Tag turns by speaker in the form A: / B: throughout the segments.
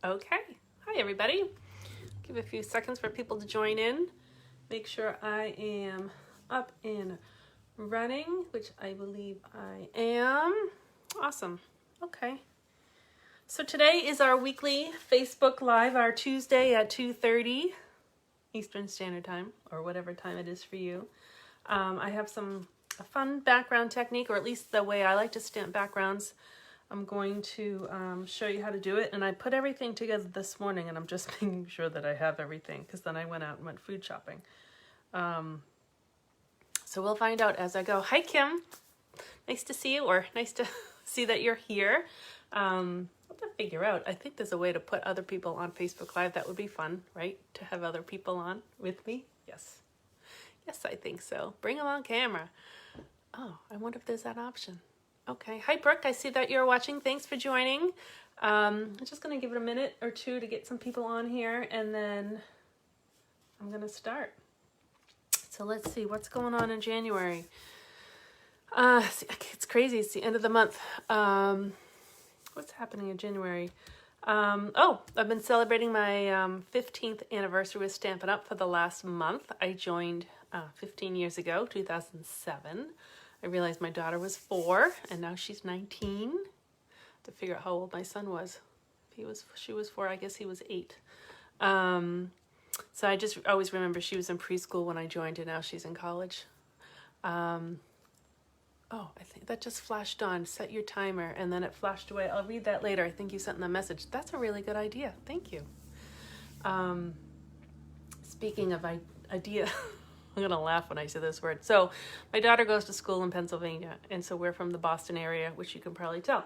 A: Okay. Hi, everybody. Give a few seconds for people to join in. Make sure I am up and running, which I believe I am. Awesome. Okay. So today is our weekly Facebook Live, our Tuesday at 2:30 Eastern Standard Time, or whatever time it is for you. I have a fun background technique, or at least the way I like to stamp backgrounds. I'm going to show you how to do it, and I put everything together this morning, and I'm just making sure that I have everything, because then I went out and went food shopping. So we'll find out as I go. Hi, Kim. Nice to see you, or nice to see that you're here. I'll have to figure out. I think there's a way to put other people on Facebook Live. That would be fun, right? To have other people on with me. Yes. Yes, I think so. Bring them on camera. Oh, I wonder if there's that option. Okay. Hi, Brooke. I see that you're watching. Thanks for joining. I'm just going to give it a minute or two to get some people on here, and then I'm going to start. So let's see what's going on in January. It's crazy. It's the end of the month. What's happening in January? I've been celebrating my 15th anniversary with Stampin' Up! For the last month. I joined 15 years ago, 2007. I realized my daughter was 4, and now she's 19. To figure out how old my son was. She was 4, I guess he was 8. So I just always remember she was in preschool when I joined, and now she's in college. I think that just flashed on. Set your timer, and then it flashed away. I'll read that later. I think you sent in the message. That's a really good idea. Thank you. Speaking of idea, I'm going to laugh when I say this word. So my daughter goes to school in Pennsylvania, and so we're from the Boston area, which you can probably tell.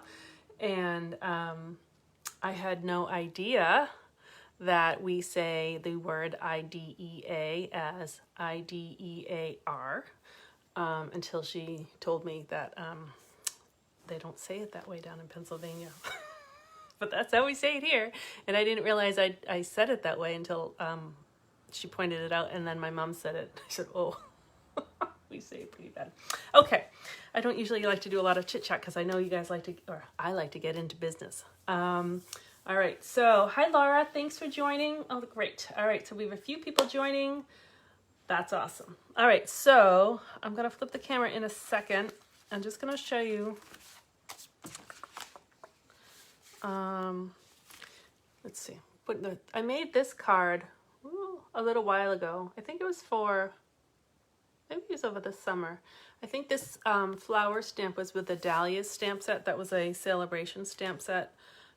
A: And I had no idea that we say the word IDEA as IDEAR until she told me that they don't say it that way down in Pennsylvania. But that's how we say it here. And I didn't realize I said it that way until she pointed it out, and then my mom said it. I said, oh, we say it pretty bad. Okay, I don't usually like to do a lot of chit-chat because I know you guys I like to get into business. All right, so hi, Laura. Thanks for joining. Oh, great. All right, so we have a few people joining. That's awesome. All right, so I'm going to flip the camera in a second. I'm just going to show you. Let's see. I made this card a little while ago. I think it was maybe it was over the summer. I think this flower stamp was with the Dahlias stamp set. That was a celebration stamp set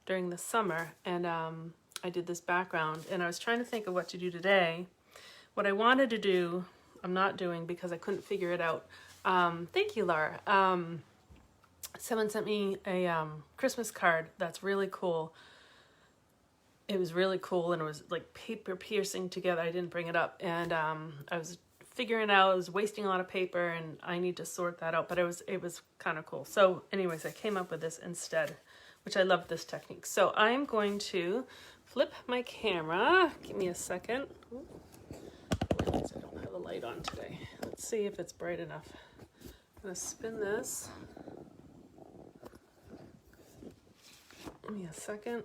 A: during the summer. And I did this background, and I was trying to think of what to do today. What I wanted to do, I'm not doing because I couldn't figure it out. Thank you, Laura. Someone sent me a Christmas card that's really cool. It was really cool, and it was like paper piercing together. I didn't bring it up, and I was figuring out, I was wasting a lot of paper, and I need to sort that out, but it was kind of cool. So anyways, I came up with this instead, which I love this technique. So I'm going to flip my camera. Give me a second. I realize I don't have a light on today. Let's see if it's bright enough. I'm going to spin this. Give me a second.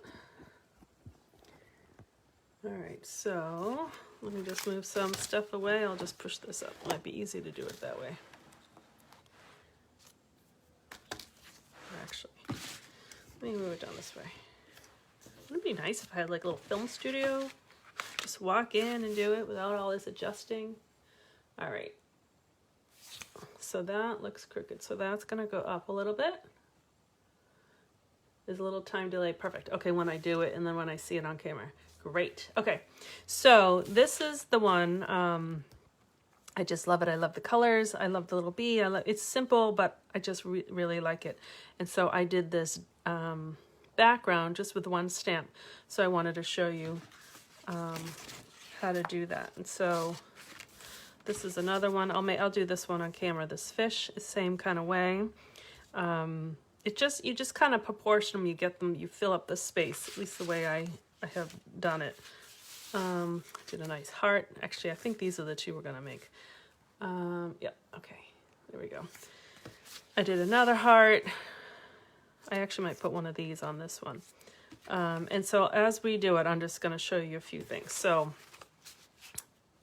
A: All right, so let me just move some stuff away. I'll just push this up. Might be easy to do it that way. Actually, let me move it down this way. Wouldn't it be nice if I had like a little film studio? Just walk in and do it without all this adjusting. All right. So that looks crooked. So that's going to go up a little bit. There's a little time delay. Perfect. Okay, when I do it and then when I see it on camera. Great. Okay, so this is the one. I just love it. I love the colors. I love the little bee. It's simple, but I just really like it. And so I did this background just with one stamp. So I wanted to show you how to do that. And so this is another one. I'll do this one on camera. This fish is same kind of way. You just kind of proportion them. You get them. You fill up the space. At least the way I have done it. Did a nice heart. Actually, I think these are the two we're gonna make. Yep. Okay. There we go. I did another heart. I actually might put one of these on this one. And so as we do it, I'm just going to show you a few things. So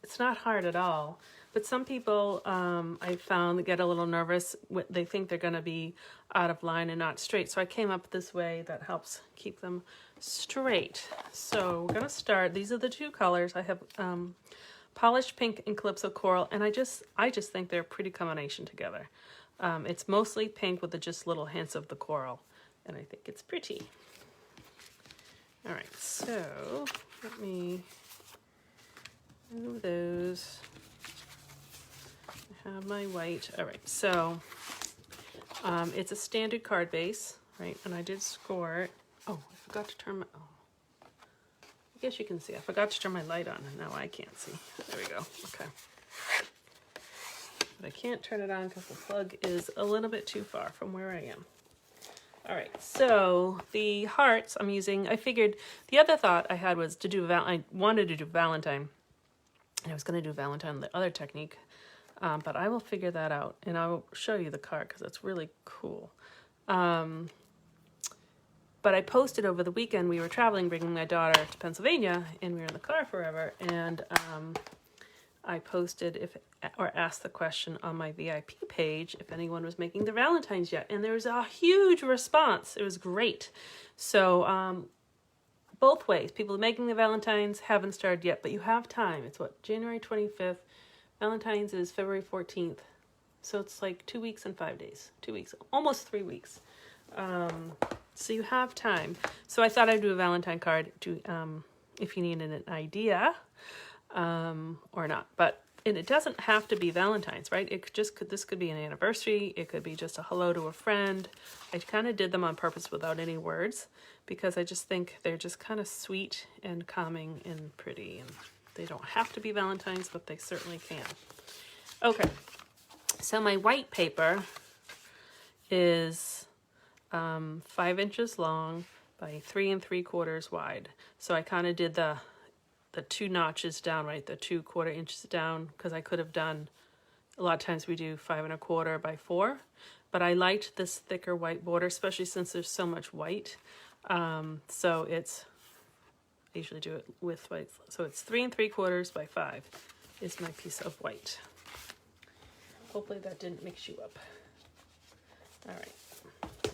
A: it's not hard at all, but some people I found get a little nervous. They think they're going to be out of line and not straight. So I came up this way that helps keep them straight. So we're going to start. These are the two colors. I have Polished Pink and Calypso Coral, and I just think they're a pretty combination together. It's mostly pink with just little hints of the coral, and I think it's pretty. All right, so let me move those. I have my white. All right, so it's a standard card base, right? And I did score it. Oh, I forgot to turn my, oh, I guess you can see. I forgot to turn my light on, and now I can't see. There we go, okay. But I can't turn it on because the plug is a little bit too far from where I am. All right, so the hearts I'm using, I figured the other thought I had was to do, I wanted to do Valentine, and I was going to do Valentine the other technique, but I will figure that out, and I will show you the card because it's really cool. But I posted over the weekend, we were traveling, bringing my daughter to Pennsylvania, and we were in the car forever, and I posted asked the question on my VIP page if anyone was making their Valentines yet, and there was a huge response. It was great. So both ways, people making the Valentines haven't started yet, but you have time. It's what, January 25th. Valentine's is February 14th. So it's like 2 weeks and 5 days. 2 weeks, almost 3 weeks. So you have time. So I thought I'd do a Valentine card to if you needed an idea or not. But and it doesn't have to be Valentine's, right? It this could be an anniversary. It could be just a hello to a friend. I kind of did them on purpose without any words because I just think they're just kind of sweet and calming and pretty. And they don't have to be Valentine's, but they certainly can. Okay, so my white paper is 5 inches long by 3 3/4 wide. So I kind of did the 2 notches down, right? The 2 1/4 inches down, because I could have done, a lot of times we do 5 1/4 by 4, but I liked this thicker white border, especially since there's so much white. So it's, I usually do it with white. So it's 3 3/4 by 5 is my piece of white. Hopefully that didn't mix you up. All right.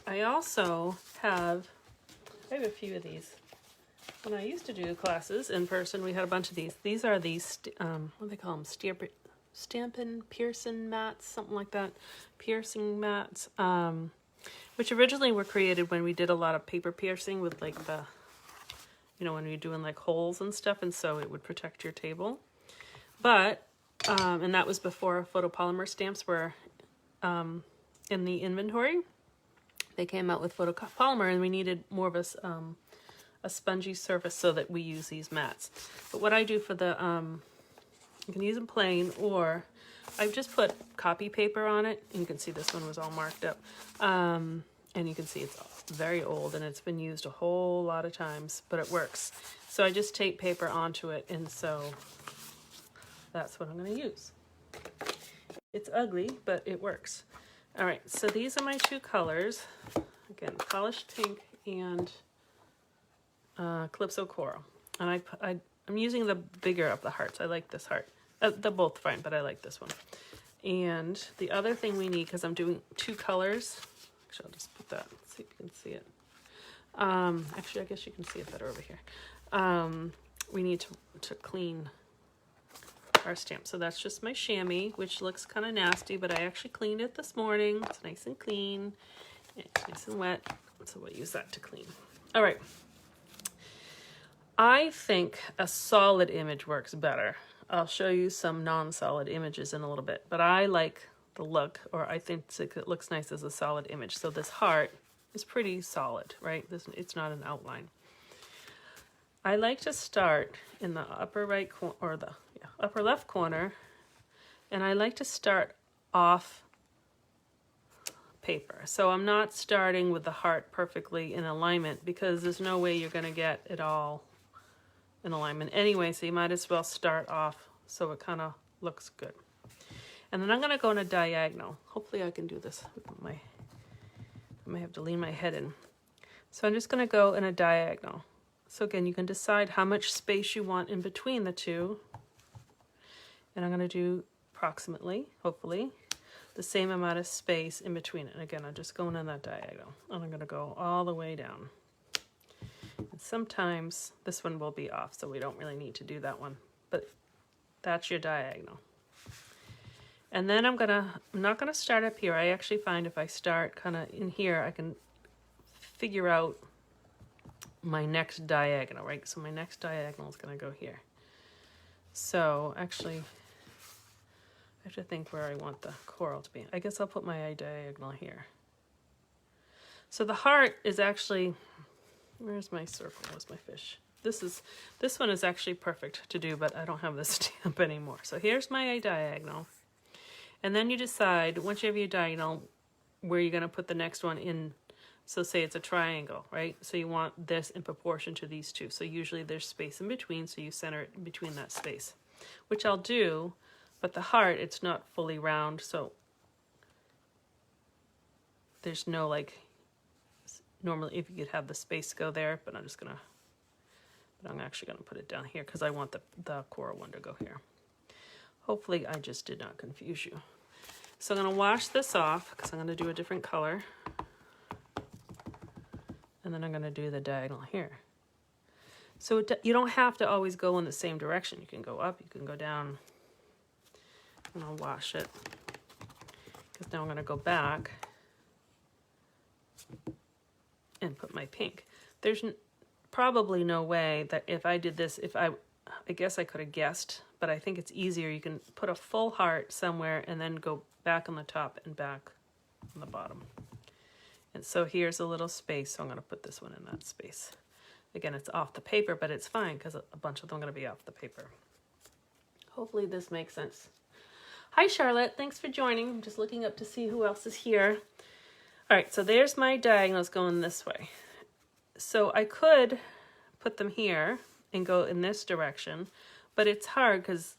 A: I also have a few of these. When I used to do classes in person, we had a bunch of these. These are these, what do they call them? Stampin' Pearson mats, something like that. Piercing mats, which originally were created when we did a lot of paper piercing with like the, when you're doing like holes and stuff, and so it would protect your table. But, and that was before photopolymer stamps were in the inventory. They came out with photopolymer, and we needed more of a spongy surface, so that we use these mats. But what I do for the, you can use them plain, or I've just put copy paper on it. You can see this one was all marked up. And you can see it's very old and it's been used a whole lot of times, but it works. So I just tape paper onto it, and so that's what I'm going to use. It's ugly, but it works. All right, so these are my 2 colors. Again, Polished Pink and Calypso Coral. And I'm using the bigger of the hearts. I like this heart. They're both fine, but I like this one. And the other thing we need, because I'm doing 2 colors, actually I'll just put that, see if you can see it. Actually, I guess you can see it better over here. We need to clean our stamp. So that's just my chamois, which looks kind of nasty, but I actually cleaned it this morning. It's nice and clean. It's nice and wet, so we'll use that to clean. All right. I think a solid image works better. I'll show you some non-solid images in a little bit, but I like the look, or I think it looks nice as a solid image. So this heart is pretty solid, right? It's not an outline. I like to start in the upper right corner, or the upper left corner, and I like to start off paper. So I'm not starting with the heart perfectly in alignment, because there's no way you're going to get it all in alignment anyway, so you might as well start off so it kind of looks good. And then I'm going to go in a diagonal. Hopefully I can do this. I may have to lean my head in. So I'm just going to go in a diagonal. So again, you can decide how much space you want in between the two. And I'm going to do approximately, hopefully, the same amount of space in between it. And again, I'm just going in that diagonal. And I'm going to go all the way down. And sometimes this one will be off, so we don't really need to do that one. But that's your diagonal. And then I'm not going to start up here. I actually find if I start kind of in here, I can figure out my next diagonal, right? So my next diagonal is going to go here. So actually, I have to think where I want the coral to be. I guess I'll put my diagonal here. So the heart is actually, where's my circle? Where's my fish? This one is actually perfect to do, but I don't have the stamp anymore. So here's my diagonal. And then you decide, once you have your diagonal, where you're going to put the next one in. So say it's a triangle, right? So you want this in proportion to these two. So usually there's space in between, so you center it in between that space, which I'll do, but the heart, it's not fully round, so there's no like, normally if you could have the space go there, but I'm actually gonna put it down here because I want the coral one to go here. Hopefully I just did not confuse you. So I'm gonna wash this off because I'm gonna do a different color. And then I'm going to do the diagonal here. So you don't have to always go in the same direction. You can go up, you can go down. And I'll wash it. Because now I'm going to go back and put my pink. There's probably no way that if I did this, I guess I could have guessed, but I think it's easier. You can put a full heart somewhere and then go back on the top and back on the bottom. And so here's a little space, so I'm going to put this one in that space. Again, it's off the paper, but it's fine because a bunch of them are going to be off the paper. Hopefully this makes sense. Hi, Charlotte. Thanks for joining. I'm just looking up to see who else is here. All right, so there's my diagonals going this way. So I could put them here and go in this direction, but it's hard because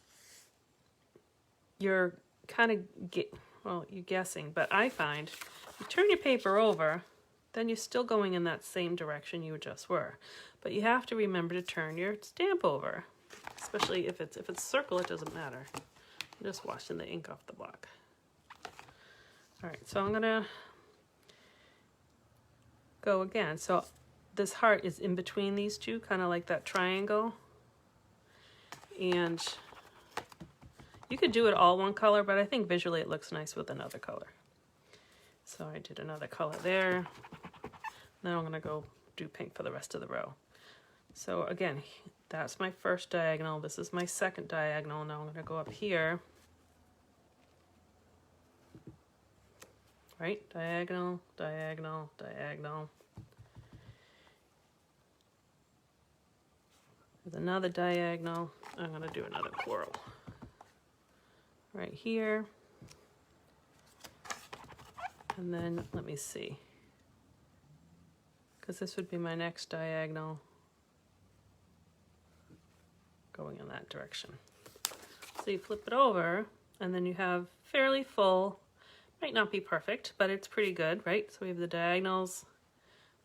A: you're kind of, you're guessing, but I find you turn your paper over, then you're still going in that same direction you just were. But you have to remember to turn your stamp over, especially if it's circle, it doesn't matter. I'm just washing the ink off the block. All right, so I'm gonna go again. So this heart is in between these two, kind of like that triangle. And you could do it all one color, but I think visually it looks nice with another color. So I did another color there. Now I'm going to go do pink for the rest of the row. So again, that's my first diagonal. This is my second diagonal. Now I'm going to go up here. Right? Diagonal, diagonal, diagonal. There's another diagonal. I'm going to do another coral. Right here. And then, let me see, because this would be my next diagonal going in that direction. So you flip it over, and then you have fairly full, might not be perfect, but it's pretty good, right? So we have the diagonals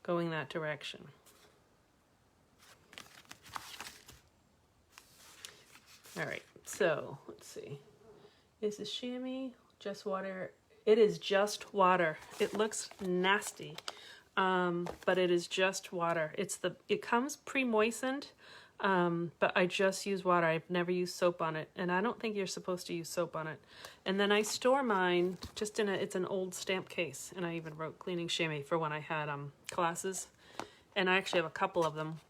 A: going that direction. All right, so let's see. Is this chamois just water? It is just water. It looks nasty, but it is just water. It comes pre-moistened, but I just use water. I've never used soap on it, and I don't think you're supposed to use soap on it. And then I store mine just in it's an old stamp case, and I even wrote cleaning chamois for when I had classes, and I actually have a couple of them.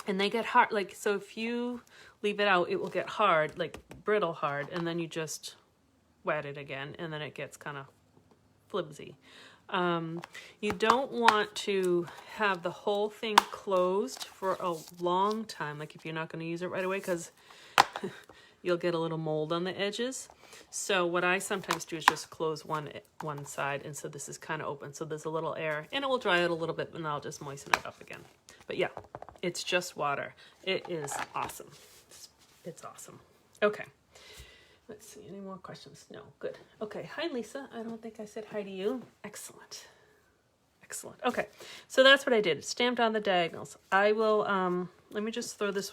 A: And they get hard, like, so if you leave it out, it will get hard, like brittle hard, and then you just wet it again, and then it gets kind of flimsy. You don't want to have the whole thing closed for a long time, like if you're not going to use it right away, because you'll get a little mold on the edges. So what I sometimes do is just close one side, and so this is kind of open, so there's a little air, and it will dry out a little bit, and I'll just moisten it up again. But yeah, it's just water. It is awesome. It's awesome. Okay. Let's see, any more questions? No, good. Okay, hi Lisa. I don't think I said hi to you. Excellent. Excellent. Okay, so that's what I did. Stamped on the diagonals. I will, let me just throw this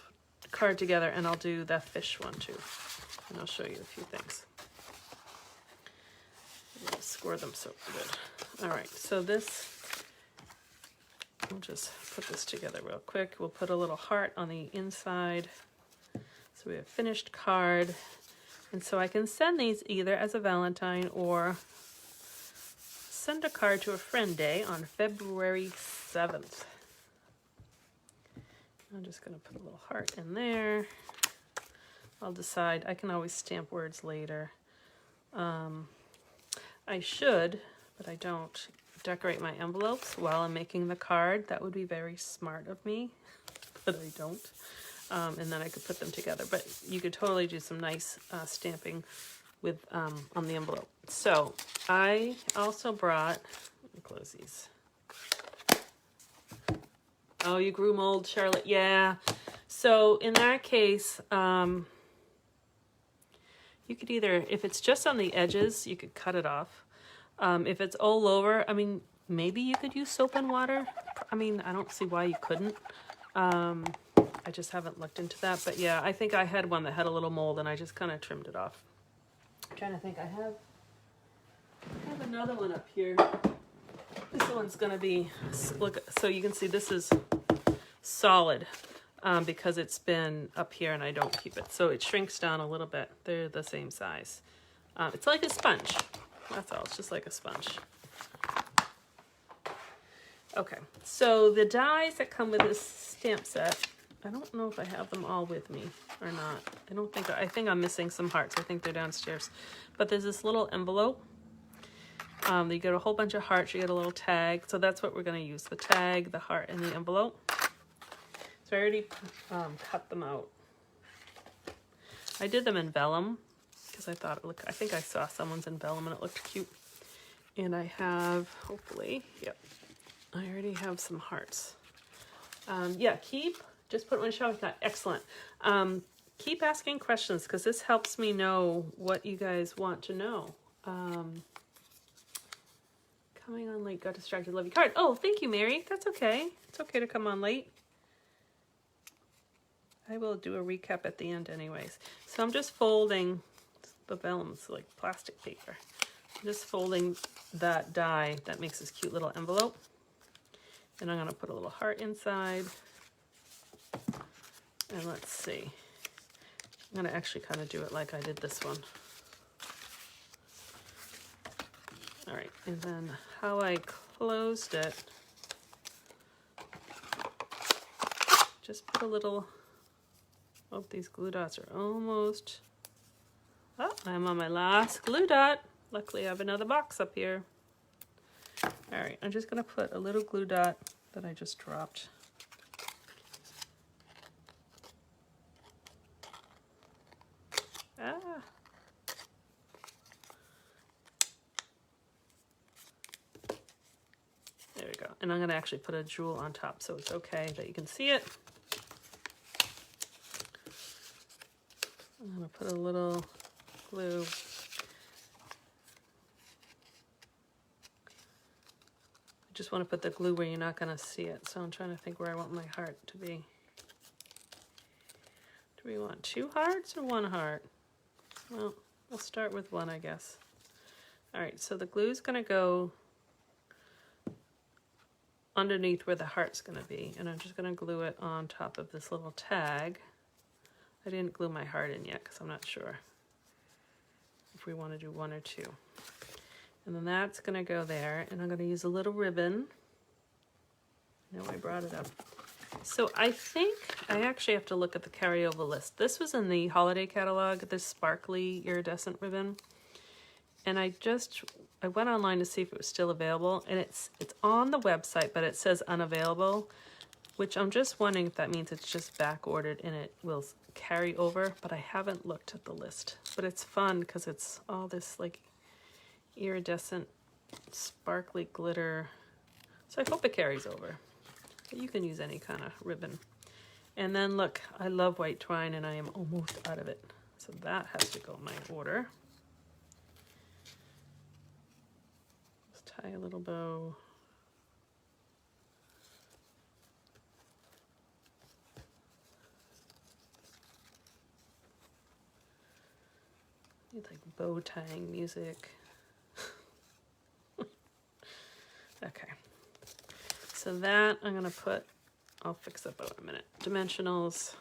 A: card together and I'll do the fish one too. And I'll show you a few things. I'll score them so good. All right, so this, I'll just put this together real quick. We'll put a little heart on the inside. So we have finished card. And so I can send these either as a Valentine or send a card to a friend day on February 7th. I'm just going to put a little heart in there. I'll decide. I can always stamp words later. I should, but I don't, decorate my envelopes while I'm making the card. That would be very smart of me, but I don't. And then I could put them together. But you could totally do some nice stamping with on the envelope. So I also brought, let me close these. Oh, you grew mold, Charlotte. Yeah. So in that case, you could either, if it's just on the edges, you could cut it off. If it's all over, I mean, maybe you could use soap and water. I mean, I don't see why you couldn't. I just haven't looked into that. But yeah, I think I had one that had a little mold and I just kind of trimmed it off. I'm trying to think. I have another one up here. This one's going to be, look, so you can see this is solid because it's been up here and I don't keep it. So it shrinks down a little bit. They're the same size. It's like a sponge. That's all. It's just like a sponge. Okay, so the dies that come with this stamp set, I don't know if I have them all with me or not. I think I'm missing some hearts. I think they're downstairs. But there's this little envelope. You get a whole bunch of hearts, you get a little tag. So that's what we're going to use, the tag, the heart, and the envelope. So I already cut them out. I did them in vellum because I thought it looked, I think I saw someone's in vellum and it looked cute. And I have, hopefully, yep, I already have some hearts. Yeah, just put one shopping cart. Excellent. Keep asking questions because this helps me know what you guys want to know. Coming on late, got distracted, love you card. Oh, thank you, Mary. That's okay. It's okay to come on late. I will do a recap at the end anyways. So I'm just folding the vellum's like plastic paper. I'm just folding that die that makes this cute little envelope. And I'm going to put a little heart inside. And let's see. I'm going to actually kind of do it like I did this one. All right, and then how I closed it, just put a little, oh, these glue dots are almost, oh, I'm on my last glue dot. Luckily I have another box up here. All right, I'm just gonna put a little glue dot that I just dropped. There we go. And I'm going to actually put a jewel on top so it's okay that you can see it. I'm going to put a little glue. I just want to put the glue where you're not going to see it. So I'm trying to think where I want my heart to be. Do we want 2 hearts or 1 heart? Well, we'll start with 1, I guess. All right, so the glue is going to go underneath where the heart's going to be, and I'm just going to glue it on top of this little tag. I didn't glue my heart in yet because I'm not sure if we want to do 1 or 2. And then that's going to go there, and I'm going to use a little ribbon. Now I brought it up. So I think I actually have to look at the carryover list. This was in the holiday catalog, this sparkly iridescent ribbon. And I went online to see if it was still available, and it's on the website, but it says unavailable, which I'm just wondering if that means it's just back ordered and it will carry over, but I haven't looked at the list. But it's fun because it's all this like iridescent, sparkly glitter. So I hope it carries over. But you can use any kind of ribbon. And then look, I love white twine and I am almost out of it. So that has to go in my order. Tie a little bow. Need like bow tying music. Okay. So that I'm gonna put, I'll fix that bow in a minute. Dimensionals.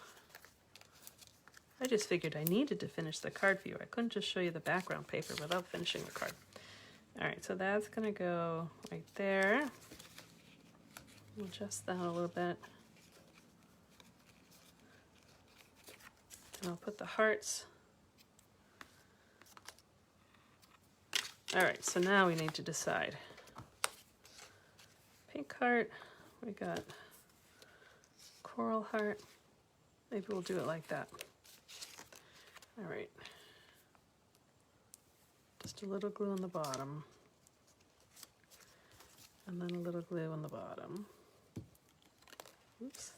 A: I just figured I needed to finish the card view. I couldn't just show you the background paper without finishing the card. All right, so that's gonna go right there. Adjust that a little bit. And I'll put the hearts. All right, so now we need to decide. Pink heart, we got coral heart. Maybe we'll do it like that. All right. Just a little glue on the bottom. And then a little glue on the bottom. Oops.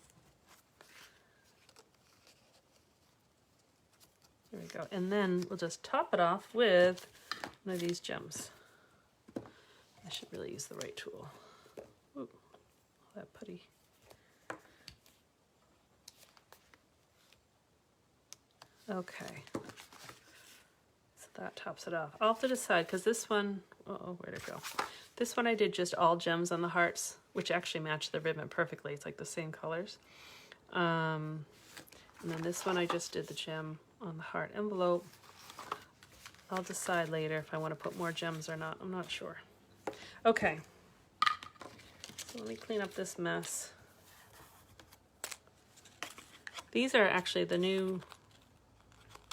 A: There we go. And then we'll just top it off with one of these gems. I should really use the right tool. Ooh, all that putty. Okay. So that tops it off. I'll have to decide, because this one, oh, where'd it go? This one I did just all gems on the hearts, which actually match the ribbon perfectly. It's like the same colors. And then this one I just did the gem on the heart envelope. I'll decide later if I want to put more gems or not. I'm not sure. Okay. So let me clean up this mess. These are actually the new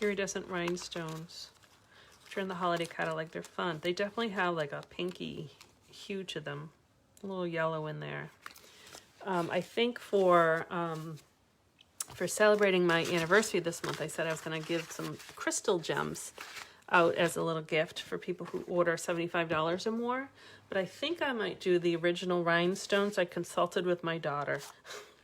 A: iridescent rhinestones, which are in the holiday catalog. They're fun. They definitely have like a pinky hue to them, a little yellow in there. I think for celebrating my anniversary this month, I said I was going to give some crystal gems out as a little gift for people who order $75 or more. But I think I might do the original rhinestones. I consulted with my daughter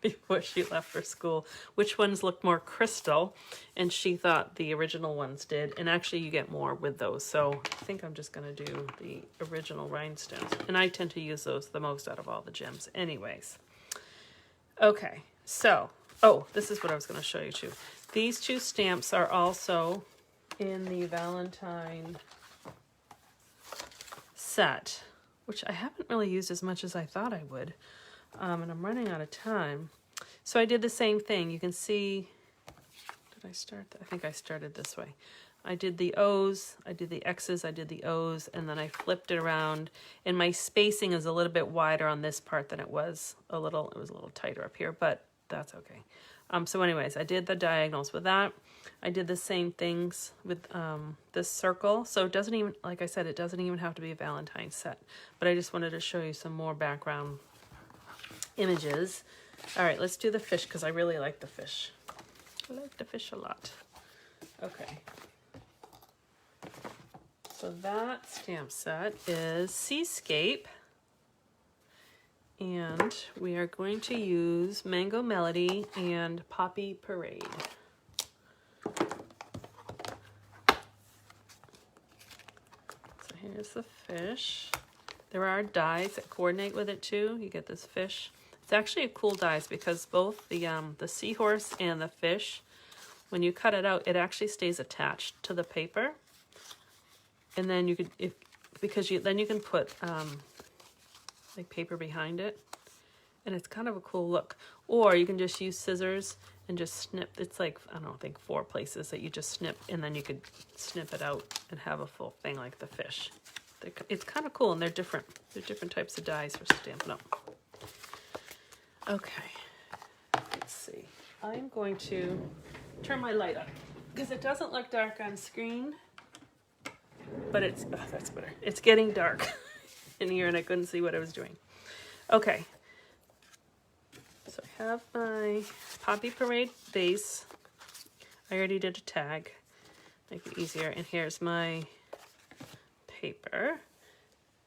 A: before she left for school which ones looked more crystal, and she thought the original ones did, and actually you get more with those. So I think I'm just going to do the original rhinestones, and I tend to use those the most out of all the gems anyways. Okay, so this is what I was going to show you too. These two stamps are also in the Valentine set, which I haven't really used as much as I thought I would. And I'm running out of time. So I did the same thing. You can see, did I start? I think I started this way. I did the O's, I did the X's, I did the O's, and then I flipped it around. And my spacing is a little bit wider on this part than it was a little tighter up here, but that's okay. So anyways, I did the diagonals with that. I did the same things with this circle. So it doesn't even, like I said, it doesn't even have to be a Valentine set. But I just wanted to show you some more background images. All right, let's do the fish because I really like the fish. I like the fish a lot. Okay. So that stamp set is Seascape. And we are going to use Mango Melody and Poppy Parade. So here's the fish. There are dies that coordinate with it too. You get this fish. It's actually a cool dies because both the seahorse and the fish, when you cut it out, it actually stays attached to the paper. And then you could, then you can put like paper behind it, and it's kind of a cool look. Or you can just use scissors and just snip. It's like, I don't think 4 places that you just snip, and then you could snip it out and have a full thing like the fish. It's kind of cool, and they're different. They're different types of dies for Stampin' Up. Okay, let's see. I'm going to turn my light up because it doesn't look dark on screen, but it's, oh, that's better. It's getting dark in here and I couldn't see what I was doing. Okay, so I have my Poppy Parade base. I already did a tag, make it easier. And here's my paper.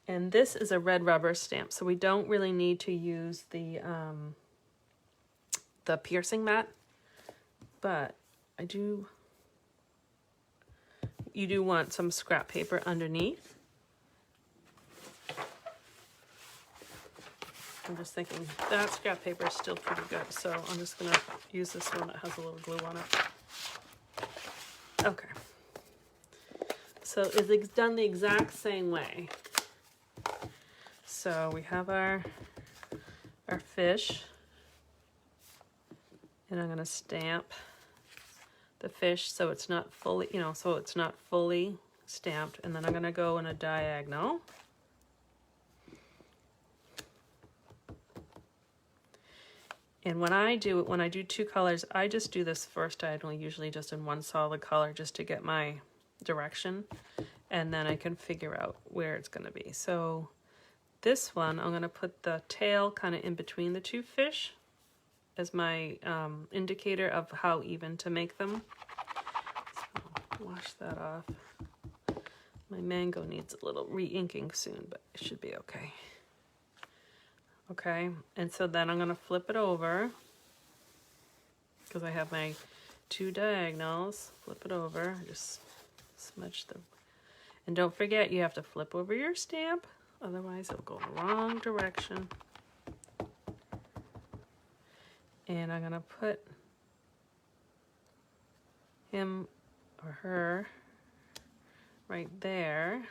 A: And this is a red rubber stamp, so we don't really need to use the piercing mat, but you do want some scrap paper underneath. I'm just thinking that scrap paper is still pretty good, so I'm just gonna use this one that has a little glue on it. Okay. So it's done the exact same way. So we have our fish, and I'm going to stamp the fish so it's not fully, so it's not fully stamped, and then I'm going to go in a diagonal. And when I do two colors, I just do this first diagonal usually just in one solid color just to get my direction, and then I can figure out where it's going to be. So this one, I'm going to put the tail kind of in between the two fish as my indicator of how even to make them. So wash that off. My mango needs a little re-inking soon, but it should be okay. Okay, and so then I'm going to flip it over because I have my two diagonals. Flip it over, just smudge them. And don't forget, you have to flip over your stamp, otherwise it'll go in the wrong direction. And I'm going to put him or her right there.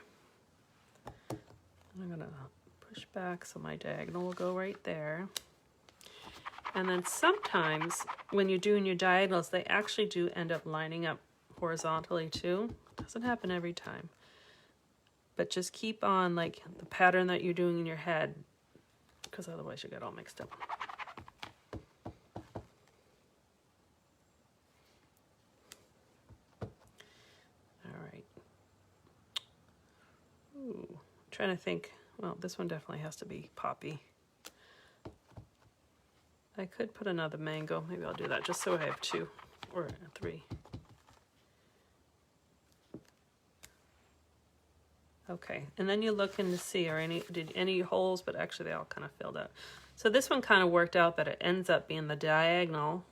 A: I'm going to push back so my diagonal will go right there. And then sometimes when you're doing your diagonals, they actually do end up lining up horizontally too. It doesn't happen every time. But just keep on like the pattern that you're doing in your head, because otherwise you get all mixed up. All right. Ooh, I'm trying to think. Well, this one definitely has to be poppy. I could put another mango. Maybe I'll do that just so I have two or three. Okay, and then you look in to see are did any holes, but actually they all kind of filled out. So this one kind of worked out that it ends up being the diagonal,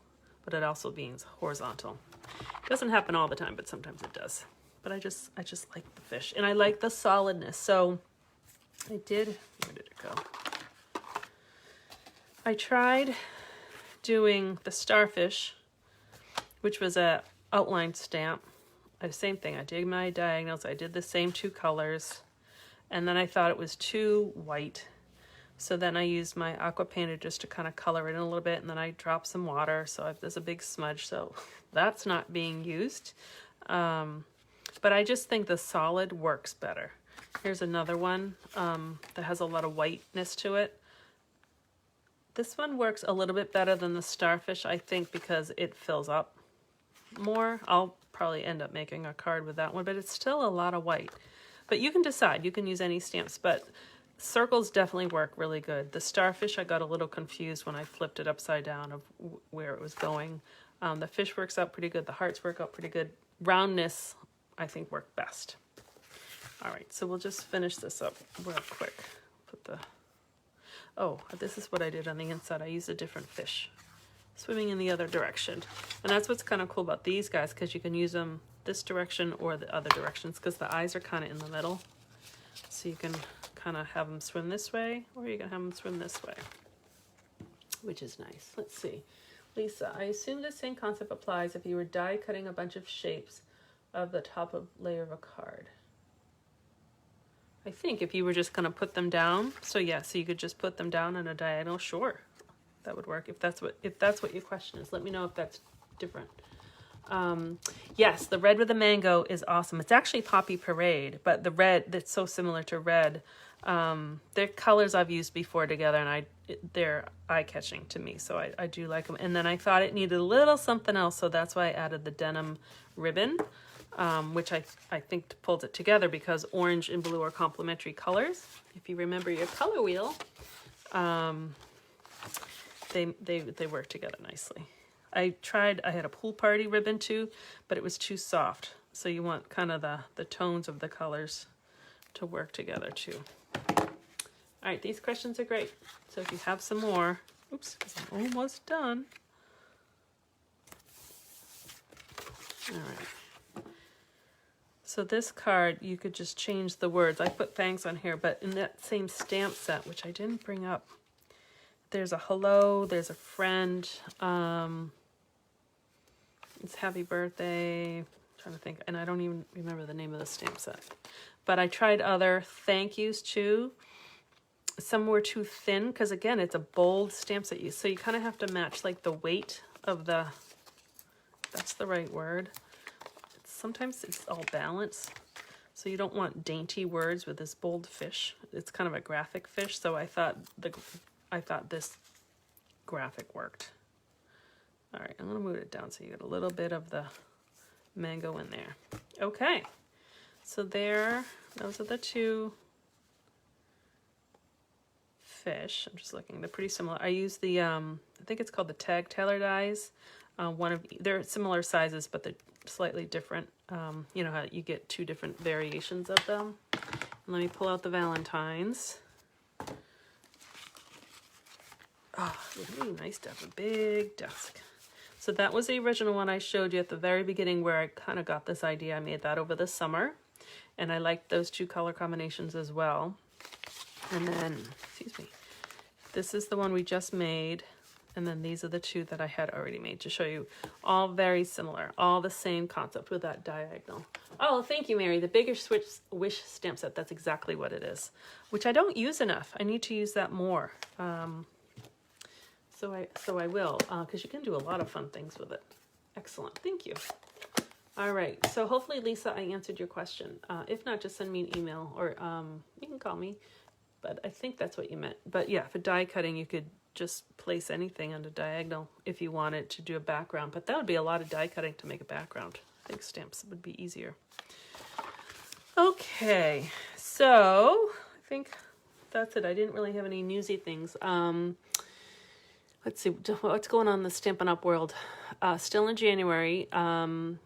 A: but it also being horizontal. It doesn't happen all the time, but sometimes it does. But I just like the fish, and I like the solidness. So I did, where did it go? I tried doing the starfish, which was a outline stamp. Same thing, I did my diagonals, I did the same two colors, and then I thought it was too white. So then I used my aqua painter just to kind of color it in a little bit, and then I dropped some water, so there's a big smudge, so that's not being used. But I just think the solid works better. Here's another one that has a lot of whiteness to it. This one works a little bit better than the starfish, I think, because it fills up more. I'll probably end up making a card with that one, but it's still a lot of white. But you can decide. You can use any stamps, but circles definitely work really good. The starfish, I got a little confused when I flipped it upside down of where it was going. The fish works out pretty good. The hearts work out pretty good. Roundness, I think, work best. All right, so we'll just finish this up real quick. Put the, oh, this is what I did on the inside. I used a different fish swimming in the other direction. And that's what's kind of cool about these guys, because you can use them this direction or the other directions, because the eyes are kind of in the middle. So you can kind of have them swim this way, or you can have them swim this way, which is nice. Let's see. Lisa, I assume the same concept applies if you were die cutting a bunch of shapes of the top of layer of a card. I think if you were just going to put them down, so yeah, so you could just put them down in a diagonal, sure. That would work if that's what your question is. Let me know if that's different. Yes, the red with the mango is awesome. It's actually Poppy Parade, but the red that's so similar to red. They're colors I've used before together, and they're eye-catching to me, so I do like them. And then I thought it needed a little something else, so that's why I added the denim ribbon, which I think pulls it together because orange and blue are complementary colors. If you remember your color wheel, they work together nicely. I had a pool party ribbon too, but it was too soft. So you want kind of the tones of the colors to work together too. All right, these questions are great. So if you have some more, oops, because I'm almost done. All right. So this card, you could just change the words. I put thanks on here, but in that same stamp set, which I didn't bring up, there's a hello, there's a friend, it's happy birthday, trying to think, and I don't even remember the name of the stamp set. But I tried other thank yous too. Some were too thin because, again, it's a bold stamp set. So you kind of have to match like the weight of the, that's the right word. Sometimes it's all balanced. So you don't want dainty words with this bold fish. It's kind of a graphic fish, so I thought this graphic worked. All right, I'm gonna move it down so you get a little bit of the mango in there. Okay, so those are the two fish. I'm just looking, they're pretty similar. I use the, I think it's called the Tag Tailor dies. They're similar sizes, but they're slightly different. You know how you get two different variations of them. And let me pull out the Valentines. Oh, it would be nice to have a big desk. So that was the original one I showed you at the very beginning where I kind of got this idea. I made that over the summer. And I liked those two color combinations as well. And then, excuse me, this is the one we just made. And then these are the two that I had already made to show you. All very similar, all the same concept with that diagonal. Oh, thank you, Mary. The Bigger Wish stamp set, that's exactly what it is, which I don't use enough. I need to use that more. So I will, because you can do a lot of fun things with it. Excellent, thank you. All right, so hopefully, Lisa, I answered your question. If not, just send me an email or you can call me, but I think that's what you meant. But yeah, for die cutting, you could just place anything on the diagonal if you wanted to do a background, but that would be a lot of die cutting to make a background. I think stamps would be easier. Okay, so I think that's it. I didn't really have any newsy things. Let's see, what's going on in the Stampin' Up! World. Still in January.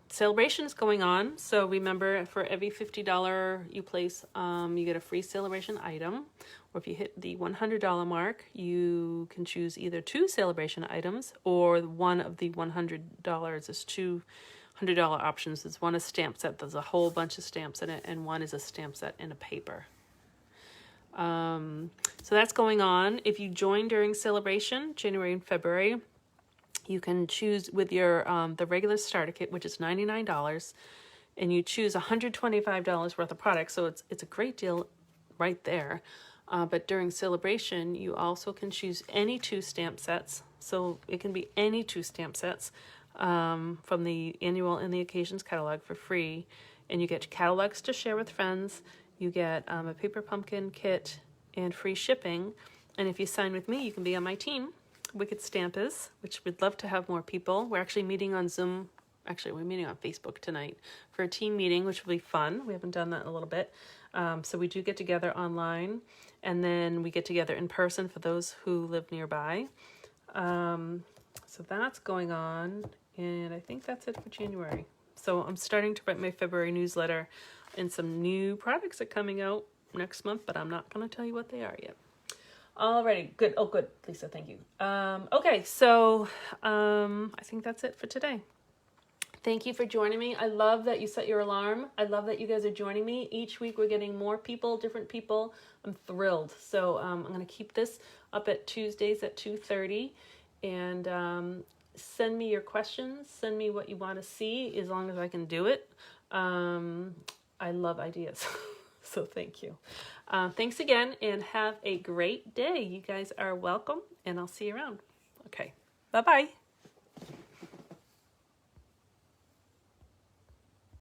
A: Celebration is going on. So remember, for every $50 you place, you get a free celebration item. Or if you hit the $100 mark, you can choose either 2 celebration items or one of the $100. There's 2 $100 options. There's one a stamp set. There's a whole bunch of stamps in it. And one is a stamp set in a paper. So that's going on. If you join during celebration, January and February, you can choose with your the regular starter kit, which is $99, and you choose $125 worth of products. So it's a great deal right there. But during celebration, you also can choose any 2 stamp sets. So it can be any 2 stamp sets from the annual and the occasions catalog for free, and you get catalogs to share with friends. You get a paper pumpkin kit and free shipping. And if you sign with me, you can be on my team, Wicked Stampers, which we'd love to have more people. We're actually meeting on Zoom. Actually, we're meeting on Facebook tonight for a team meeting, which will be fun. We haven't done that in a little bit. So we do get together online, and then we get together in person for those who live nearby. So that's going on, and I think that's it for January. So I'm starting to write my February newsletter, and some new products are coming out next month, but I'm not going to tell you what they are yet. Alrighty, good. Oh, good, Lisa, thank you. Okay, so I think that's it for today. Thank you for joining me. I love that you set your alarm. I love that you guys are joining me. Each week we're getting more people, different people. I'm thrilled. So I'm going to keep this up at Tuesdays at 2:30, and send me your questions. Send me what you want to see, as long as I can do it. I love ideas. So thank you. Thanks again, and have a great day. You guys are welcome, and I'll see you around. Okay, bye-bye.